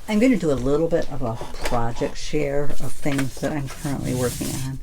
I'm going to do a little bit of a project share of things that I'm currently working on.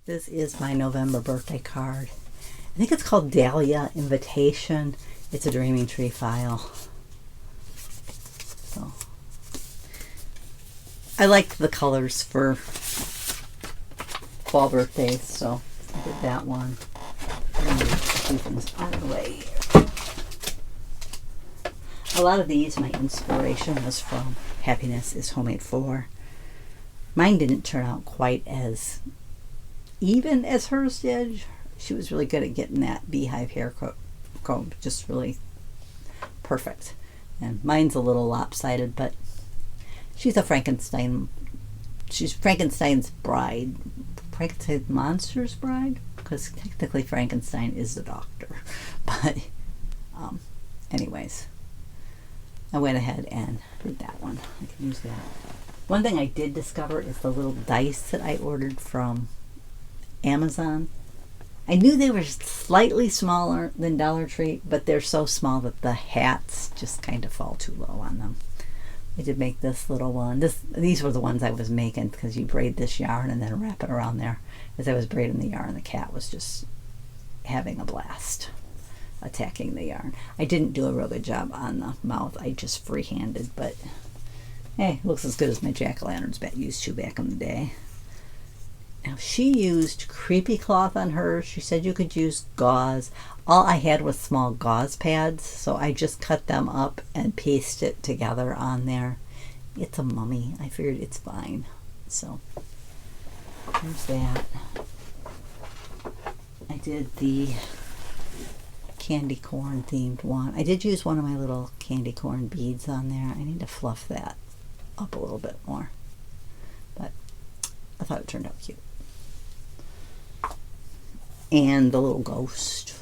This is my November birthday card. I think it's called Dahlia Invitation. It's a Dreaming Tree file. So I like the colors for fall birthdays, so I did that one. I'm going to move a few things out of the way here. A lot of these, my inspiration was from Happiness is Homemade 4. Mine didn't turn out quite as even as hers did. She was really good at getting that beehive hair comb just really perfect. And mine's a little lopsided, but she's a Frankenstein. She's Frankenstein's bride. Frankenstein's monster's bride? Because technically Frankenstein is the doctor. But anyways, I went ahead and did that one. I can use that. One thing I did discover is the little dice that I ordered from Amazon. I knew they were slightly smaller than Dollar Tree, but they're so small that the hats just kind of fall too low on them. I did make this little one. These were the ones I was making because you braid this yarn and then wrap it around there. As I was braiding the yarn, the cat was just having a blast attacking the yarn. I didn't do a real good job on the mouth. I just freehanded, but hey, it looks as good as my jack-o'-lanterns used to back in the day. Now, she used creepy cloth on hers. She said you could use gauze. All I had was small gauze pads, so I just cut them up and pasted it together on there. It's a mummy. I figured it's fine. So, there's that. I did the candy corn themed one. I did use one of my little candy corn beads on there. I need to fluff that up a little bit more. But I thought it turned out cute. And the little ghost.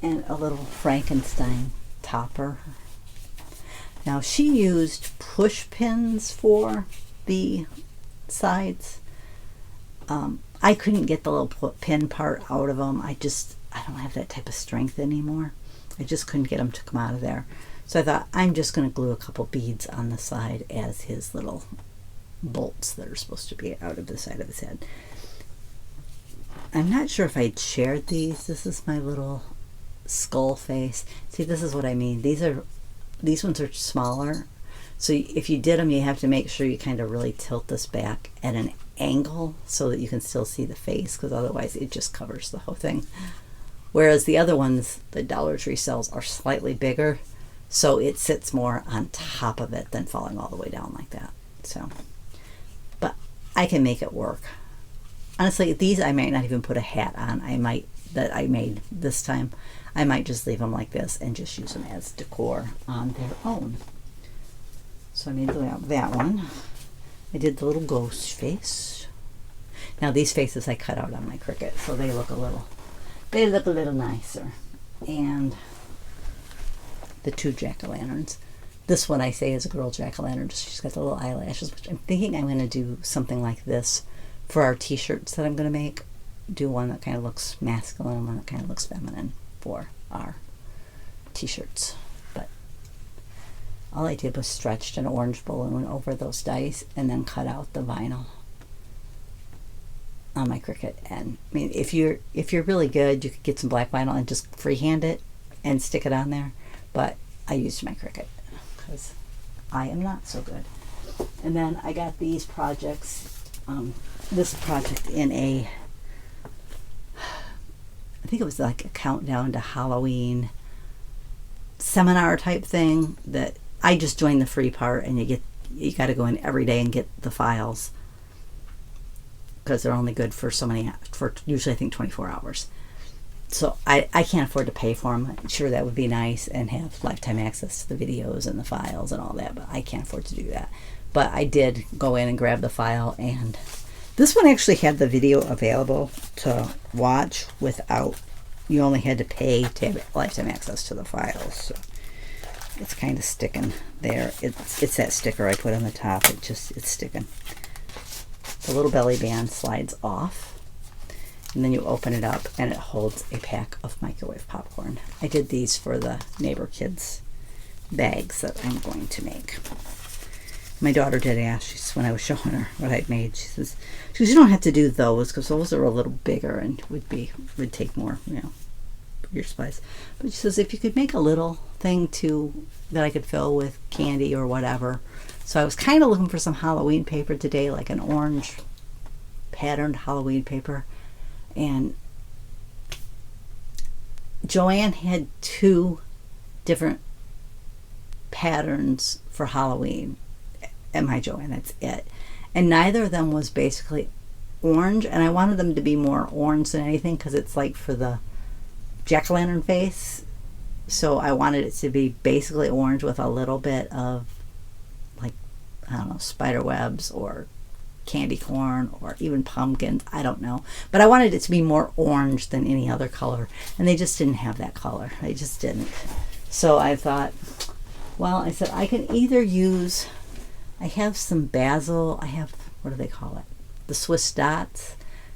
And a little Frankenstein topper. Now she used push pins for the sides. I couldn't get the little pin part out of them. I don't have that type of strength anymore. I just couldn't get them to come out of there. So I thought I'm just going to glue a couple beads on the side as his little bolts that are supposed to be out of the side of his head. I'm not sure if I'd shared these. This is my little skull face. See, this is what I mean. These ones are smaller. So if you did them, you have to make sure you kind of really tilt this back at an angle so that you can still see the face, because otherwise it just covers the whole thing. Whereas the other ones that Dollar Tree sells are slightly bigger, so it sits more on top of it than falling all the way down like that. So, but I can make it work. Honestly, these I might not even put a hat on. That I made this time. I might just leave them like this and just use them as decor on their own. So I made that one. I did the little ghost face. Now these faces I cut out on my Cricut, so they look a little nicer. And the two jack-o'-lanterns. This one I say is a girl jack-o'-lantern. She's got the little eyelashes, which I'm thinking I'm going to do something like this for our t-shirts that I'm going to make. Do one that kind of looks masculine and one that kind of looks feminine for our t-shirts. But all I did was stretched an orange balloon over those dice and then cut out the vinyl on my Cricut. And I mean, if you're really good, you could get some black vinyl and just freehand it and stick it on there. But I used my Cricut because I am not so good. And then I got these projects. This project in a, I think it was like a countdown to Halloween seminar type thing that I just joined the free part, and you got to go in every day and get the files because they're only good for for usually I think 24 hours. So I can't afford to pay for them. I'm sure that would be nice and have lifetime access to the videos and the files and all that, but I can't afford to do that. But I did go in and grab the file, and this one actually had the video available to watch without, you only had to pay to have lifetime access to the files. So it's kind of sticking there. It's that sticker I put on the top. It's sticking. The little belly band slides off, and then you open it up and it holds a pack of microwave popcorn. I did these for the neighbor kids bags that I'm going to make. My daughter did ask, when I was showing her what I'd made, she says, you don't have to do those because those are a little bigger and would take more, your supplies. But she says if you could make a little thing too that I could fill with candy or whatever. So I was kind of looking for some Halloween paper today, like an orange patterned Halloween paper. And Joanne had 2 different patterns for Halloween. At my Joanne, that's it. And neither of them was basically orange, and I wanted them to be more orange than anything because it's like for the jack-o'-lantern face. So I wanted it to be basically orange with a little bit of, like, I don't know, spider webs or candy corn or even pumpkins. I don't know. But I wanted it to be more orange than any other color, and they just didn't have that color. They just didn't. So I thought, well, I said I can either use, I have some basil, I have, what do they call it? The Swiss dots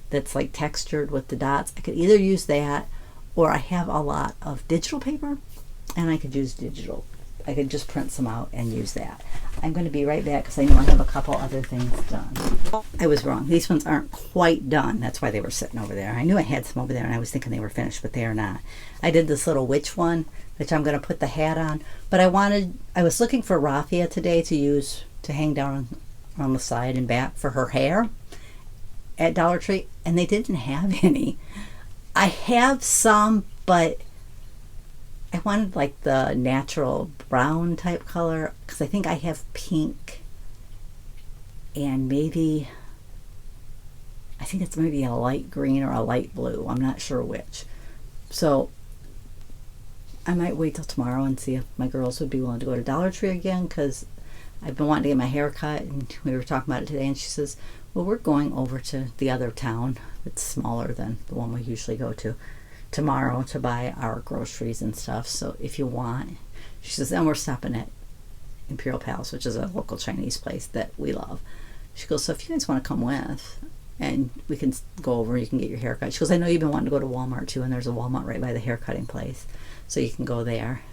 that's like textured with the dots. I could either use that, or I have a lot of digital paper and I could use digital. I could just print some out and use that. I'm going to be right back because I know I have a couple other things done. I was wrong. These ones aren't quite done. That's why they were sitting over there. I knew I had some over there and I was thinking they were finished, but they are not. I did this little witch one, which I'm going to put the hat on, but I was looking for raffia today to use to hang down on the side and back for her hair at Dollar Tree, and they didn't have any. I have some, but I wanted like the natural brown type color because I think I have pink and maybe, I think it's maybe a light green or a light blue. I'm not sure which. So I might wait till tomorrow and see if my girls would be willing to go to Dollar Tree again, because I've been wanting to get my hair cut, and we were talking about it today, and she says, well, we're going over to the other town that's smaller than the one we usually go to tomorrow to buy our groceries and stuff. So if you want, she says, and we're stopping at Imperial Palace, which is a local Chinese place that we love. She goes, so if you guys want to come with, and we can go over, you can get your hair cut. She goes, I know you've been wanting to go to Walmart too, and there's a Walmart right by the hair cutting place, so you can go there.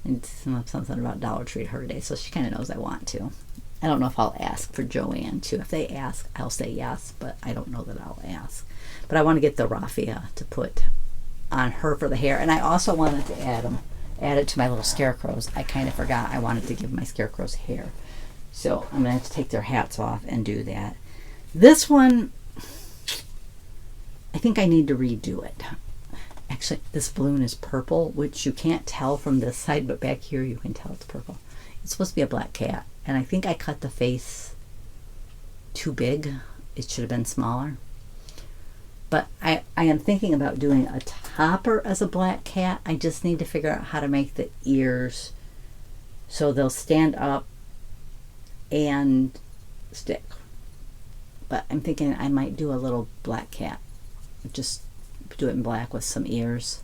And something about Dollar Tree her day, so she kind of knows I want to. I don't know if I'll ask for Joanne too. If they ask, I'll say yes, but I don't know that I'll ask. But I want to get the raffia to put on her for the hair, and I also wanted to add it to my little scarecrows. I kind of forgot I wanted to give my scarecrows hair, so I'm gonna have to take their hats off and do that. This one, I think I need to redo it. Actually, this balloon is purple, which you can't tell from this side, but back here you can tell it's purple. It's supposed to be a black cat, and I think I cut the face too big, it should have been smaller. But I am thinking about doing a topper as a black cat. I just need to figure out how to make the ears so they'll stand up and stick. But I'm thinking I might do a little black cat. Just do it in black with some ears.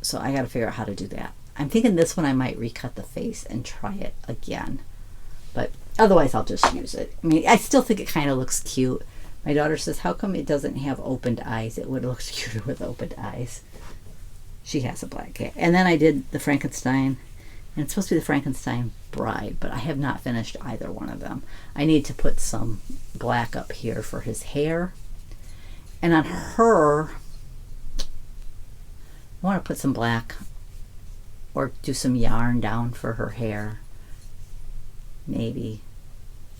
So I got to figure out how to do that. I'm thinking this one I might recut the face and try it again. But otherwise I'll just use it. I mean, I still think it kind of looks cute. My daughter says, how come it doesn't have opened eyes? It would look cuter with opened eyes. She has a black cat. And then I did the Frankenstein. And it's supposed to be the Frankenstein bride, but I have not finished either one of them. I need to put some black up here for his hair. And on her, I want to put some black or do some yarn down for her hair. Maybe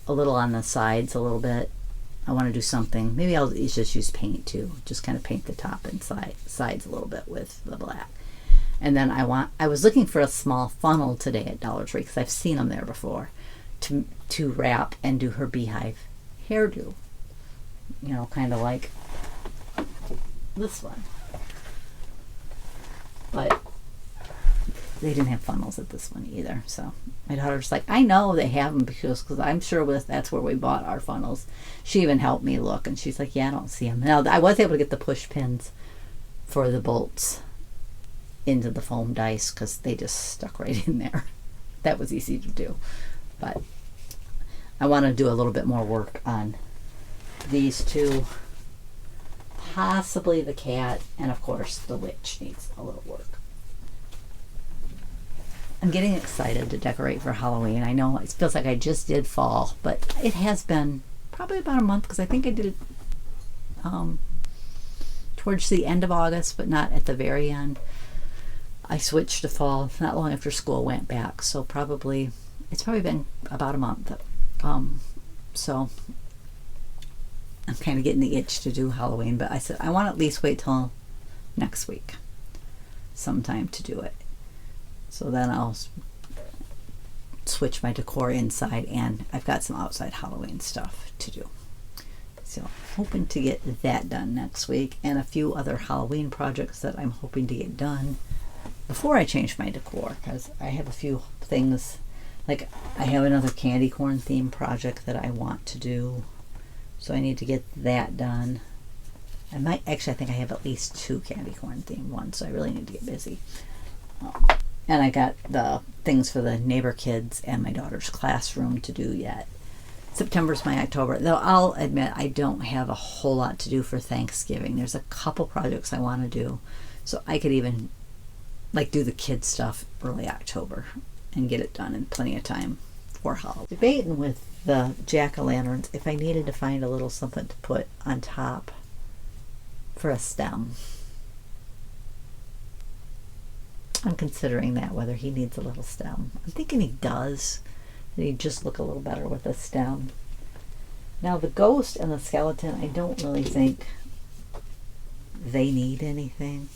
a little on the sides a little bit. I want to do something. Maybe I'll just use paint too. Just kind of paint the top and sides a little bit with the black. And then I was looking for a small funnel today at Dollar Tree because I've seen them there before to wrap and do her beehive hairdo. You know, kind of like this one. But they didn't have funnels at this one either. So my daughter's like, I know they have them because I'm sure that's where we bought our funnels. She even helped me look, and she's like, yeah, I don't see them. Now, I was able to get the push pins for the bolts into the foam dice because they just stuck right in there. That was easy to do. But I want to do a little bit more work on these two. Possibly the cat, and of course the witch needs a little work. I'm getting excited to decorate for Halloween. I know it feels like I just did fall, but it has been probably about a month because I think I did it towards the end of August, but not at the very end. I switched to fall not long after school went back, so it's probably been about a month. So I'm kind of getting the itch to do Halloween, but I said I want to at least wait till next week sometime to do it. So then I'll switch my decor inside, and I've got some outside Halloween stuff to do. So hoping to get that done next week, and a few other Halloween projects that I'm hoping to get done before I change my decor, because I have a few things, like I have another candy corn theme project that I want to do. So I need to get that done. I think I have at least 2 candy corn themed ones, so I really need to get busy. And I got the things for the neighbor kids and my daughter's classroom to do yet. September's my October. Though I'll admit I don't have a whole lot to do for Thanksgiving. There's a couple projects I want to do. So I could even do the kids stuff early October and get it done in plenty of time for Halloween. Debating with the jack-o'-lanterns if I needed to find a little something to put on top for a stem. I'm considering that, whether he needs a little stem. I'm thinking he does. That he'd just look a little better with a stem. Now the ghost and the skeleton, I don't really think they need anything.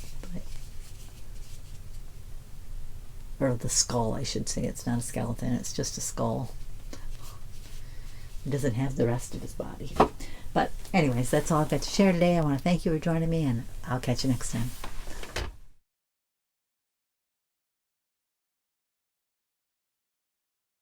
Or the skull, I should say. It's not a skeleton, it's just a skull. He doesn't have the rest of his body. But anyways, that's all I've got to share today. I want to thank you for joining me, and I'll catch you next time.